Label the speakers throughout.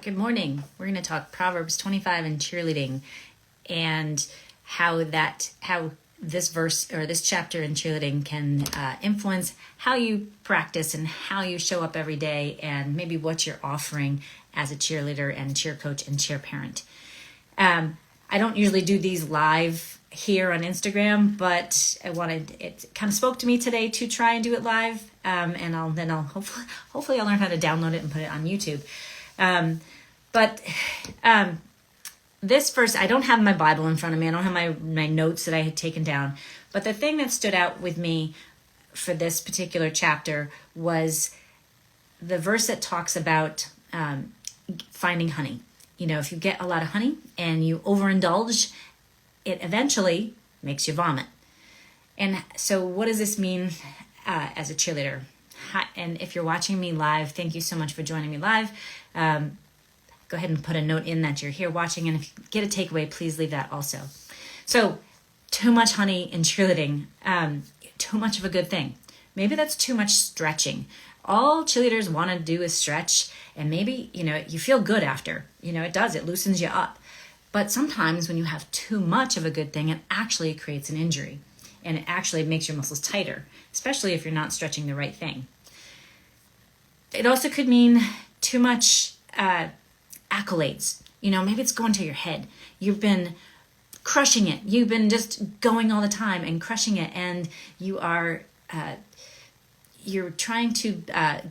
Speaker 1: Good morning. We're going to talk Proverbs 25 and cheerleading, and how this verse or this chapter in cheerleading can influence how you practice and how you show up every day, and maybe what you're offering as a cheerleader and cheer coach and cheer parent. I don't usually do these live here on Instagram, but it kind of spoke to me today to try and do it live. And I'll hopefully I'll learn how to download it and put it on YouTube. This verse, I don't have my Bible in front of me. I don't have my notes that I had taken down. But the thing that stood out with me for this particular chapter was the verse that talks about finding honey. You know, if you get a lot of honey and you overindulge, it eventually makes you vomit. And so what does this mean as a cheerleader? And if you're watching me live, thank you so much for joining me live. Go ahead and put a note in that you're here watching. And if you get a takeaway, please leave that also. So too much honey in cheerleading, too much of a good thing. Maybe that's too much stretching. All cheerleaders want to do is stretch, and maybe, you feel good after. It does. It loosens you up. But sometimes when you have too much of a good thing, it actually creates an injury, and it actually makes your muscles tighter, especially if you're not stretching the right thing. It also could mean too much accolades. Maybe it's going to your head. You've been crushing it. You've been just going all the time and crushing it, and you're trying to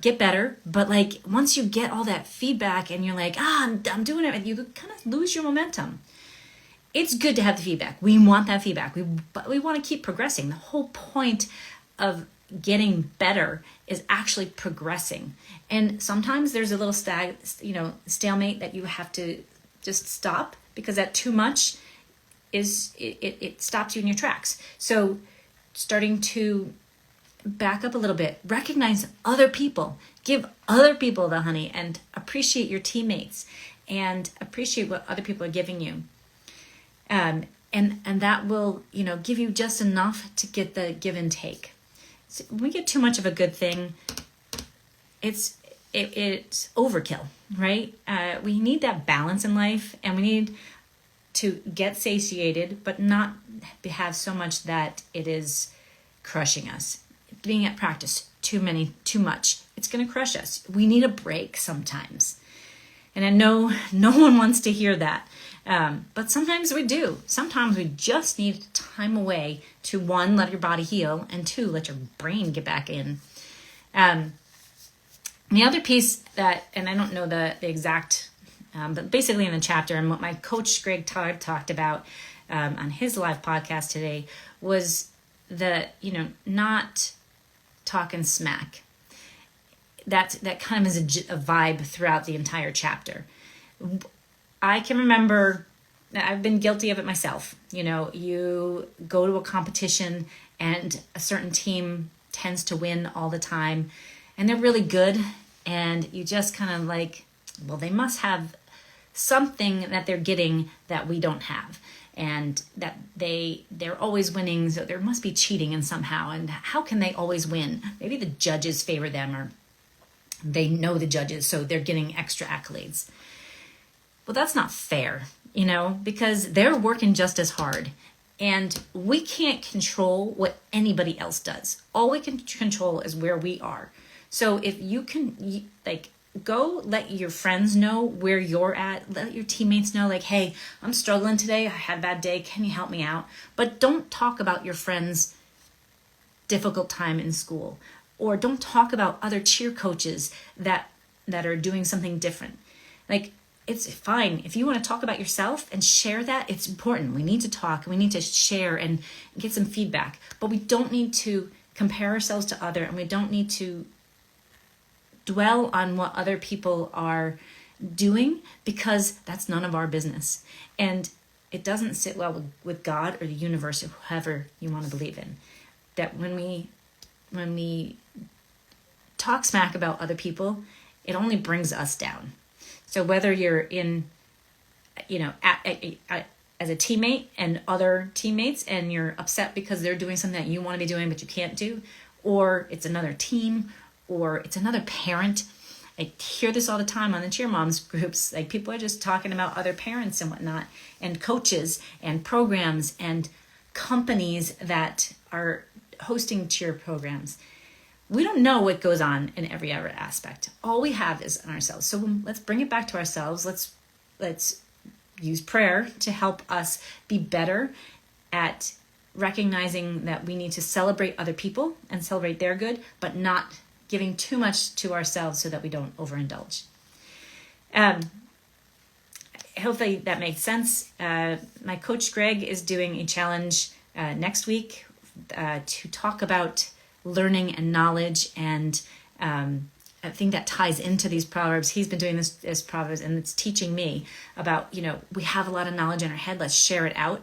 Speaker 1: get better, but once you get all that feedback and you're like, I'm doing it, you kind of lose your momentum. It's good to have the feedback. We want that feedback. But we want to keep progressing. The whole point of getting better is actually progressing. And sometimes there's a little stalemate that you have to just stop, because that too much it stops you in your tracks. So starting to back up a little bit, recognize other people, give other people the honey, and appreciate your teammates and appreciate what other people are giving you. And that will, give you just enough to get the give and take. So when we get too much of a good thing, it's overkill, right? We need that balance in life, and we need to get satiated, but not have so much that it is crushing us. Being at practice too much, it's going to crush us. We need a break sometimes. And I know no one wants to hear that. But sometimes we do. Sometimes we just need time away to, one, let your body heal, and two, let your brain get back in. The other piece that, and I don't know the exact, but basically in the chapter, and what my coach Greg Todd talked about on his live podcast today, was not talking smack. That kind of is a vibe throughout the entire chapter. I can remember, I've been guilty of it myself. You go to a competition and a certain team tends to win all the time, and they're really good, and you just kind of they must have something that they're getting that we don't have. And that they're always winning, so there must be cheating in somehow. And how can they always win? Maybe the judges favor them, or they know the judges, so they're getting extra accolades. Well, that's not fair, because they're working just as hard. And we can't control what anybody else does. All we can control is where we are. So if you can, go let your friends know where you're at. Let your teammates know, hey, I'm struggling today. I had a bad day. Can you help me out? But don't talk about your friend's difficult time in school. Or don't talk about other cheer coaches that are doing something different. It's fine. If you want to talk about yourself and share that, it's important. We need to talk. We need to share and get some feedback. But we don't need to compare ourselves to others, and we don't need to dwell on what other people are doing, because that's none of our business. And it doesn't sit well with God or the universe or whoever you want to believe in. That when we talk smack about other people, it only brings us down. So whether you're in, as a teammate and other teammates, and you're upset because they're doing something that you want to be doing but you can't do, or it's another team, or it's another parent, I hear this all the time on the cheer moms groups. Like, people are just talking about other parents and whatnot, and coaches and programs and companies that are hosting cheer programs. We don't know what goes on in every other aspect. All we have is in ourselves. So let's bring it back to ourselves. Let's use prayer to help us be better at recognizing that we need to celebrate other people and celebrate their good, but not giving too much to ourselves so that we don't overindulge. Hopefully that makes sense. My coach Greg is doing a challenge next week to talk about learning and knowledge, and I think that ties into these Proverbs. He's been doing this as Proverbs, and it's teaching me about, we have a lot of knowledge in our head. Let's share it out.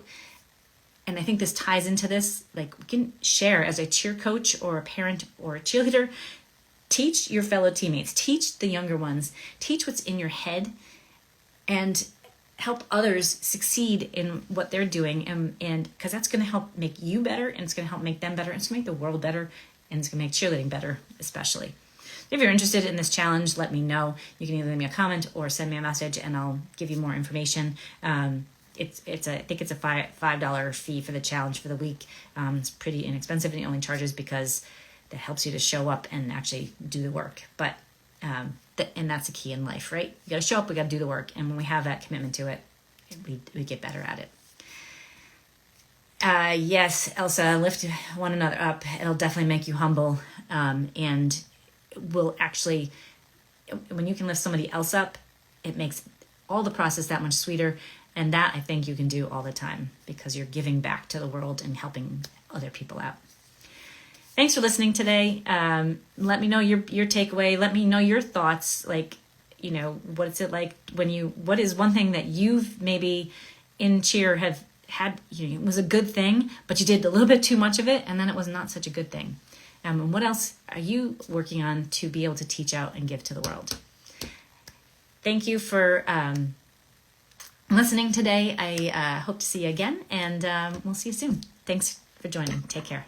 Speaker 1: And I think this ties into this. Like, we can share as a cheer coach or a parent or a cheerleader. Teach your fellow teammates. Teach the younger ones. Teach what's in your head, and help others succeed in what they're doing. And because that's going to help make you better, and it's going to help make them better, and it's going to make the world better, and it's going to make cheerleading better, especially. If you're interested in this challenge, let me know. You can either leave me a comment or send me a message, and I'll give you more information. I think it's a $5 fee for the challenge for the week. It's pretty inexpensive, and it only charges because that helps you to show up and actually do the work. But and that's the key in life, right? You got to show up, we got to do the work, and when we have that commitment to it, we get better at it. Yes, Elsa, lift one another up. It'll definitely make you humble, and will actually, when you can lift somebody else up, it makes all the process that much sweeter. And that, I think, you can do all the time because you're giving back to the world and helping other people out. Thanks for listening today. Let me know your takeaway. Let me know your thoughts. Like, what's it like what is one thing that you've maybe in cheer have had, it was a good thing, but you did a little bit too much of it, and then it was not such a good thing. And what else are you working on to be able to teach out and give to the world? Thank you for listening today. I hope to see you again, and we'll see you soon. Thanks for joining. Take care.